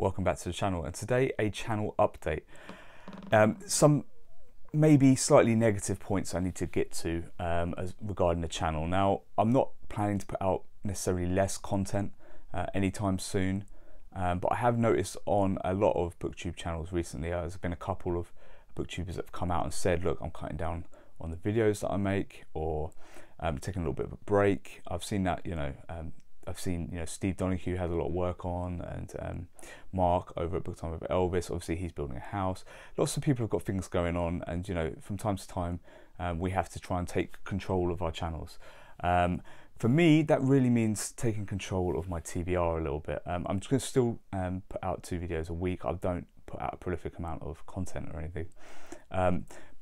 welcome back to the channel, and today a channel update. Some maybe slightly negative points I need to get to regarding the channel. Now, I'm not planning to put out necessarily less content anytime soon, but I have noticed on a lot of Booktube channels recently, there's been a couple of Booktubers that have come out and said, look, I'm cutting down on the videos that I make, or taking a little bit of a break. I've seen that, I've seen, Steve Donahue has a lot of work on, and Mark over at Booktime with Elvis, obviously he's building a house. Lots of people have got things going on, and from time to time we have to try and take control of our channels. For me, that really means taking control of my TBR a little bit. I'm just going to still put out 2 videos a week. I don't put out a prolific amount of content or anything.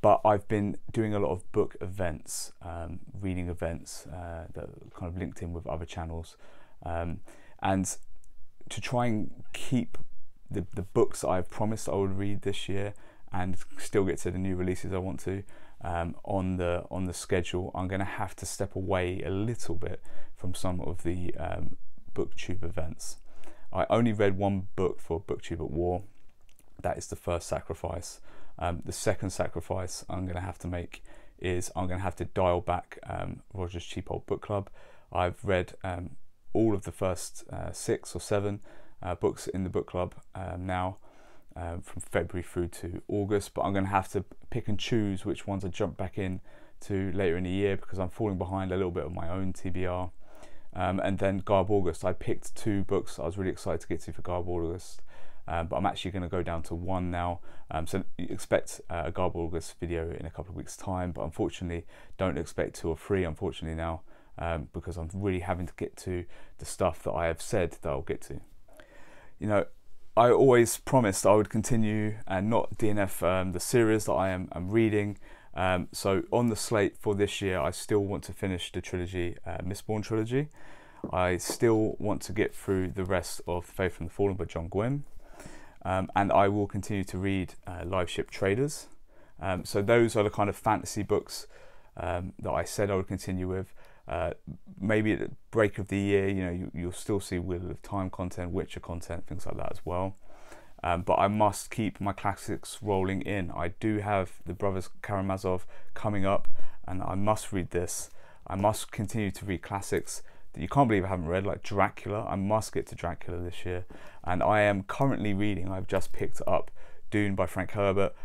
But I've been doing a lot of book events, reading events that are kind of linked in with other channels, and to try and keep the books that I've promised I would read this year and still get to the new releases I want to on the schedule. I'm going to have to step away a little bit from some of the Booktube events. I only read 1 book for Booktube at War. That is The First Sacrifice. The second sacrifice I'm going to have to make is I'm going to have to dial back Roger's Cheap Old Book Club. I've read all of the first 6 or 7 books in the book club now, from February through to August, but I'm going to have to pick and choose which ones I jump back in to later in the year, because I'm falling behind a little bit of my own TBR. And then Garb August, I picked 2 books I was really excited to get to for Garb August. But I'm actually going to go down to 1 now, so expect a Garb August video in a couple of weeks time, but unfortunately don't expect 2 or 3 unfortunately now, because I'm really having to get to the stuff that I have said that I'll get to. I always promised I would continue and not DNF the series that I am reading, so on the slate for this year I still want to finish the trilogy, Mistborn trilogy. I still want to get through the rest of Faith and the Fallen by John Gwynne. And I will continue to read Live Ship Traders. So those are the kind of fantasy books that I said I would continue with. Maybe at the break of the year, you'll still see Wheel of Time content, Witcher content, things like that as well. But I must keep my classics rolling in. I do have the Brothers Karamazov coming up, and I must read this. I must continue to read classics that you can't believe I haven't read, like Dracula. I must get to Dracula this year, and I am currently reading, I've just picked up Dune by Frank Herbert.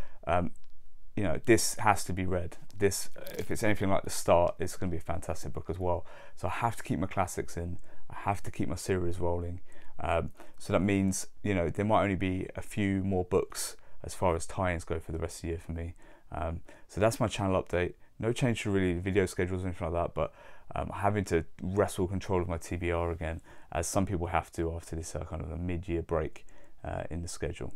This has to be read. This, if it's anything like the start, it's going to be a fantastic book as well. So I have to keep my classics in, I have to keep my series rolling. So that means there might only be a few more books as far as tie-ins go for the rest of the year for me. So that's my channel update. No change to really video schedules or anything like that, but having to wrestle control of my TBR again, as some people have to after this kind of a mid-year break in the schedule.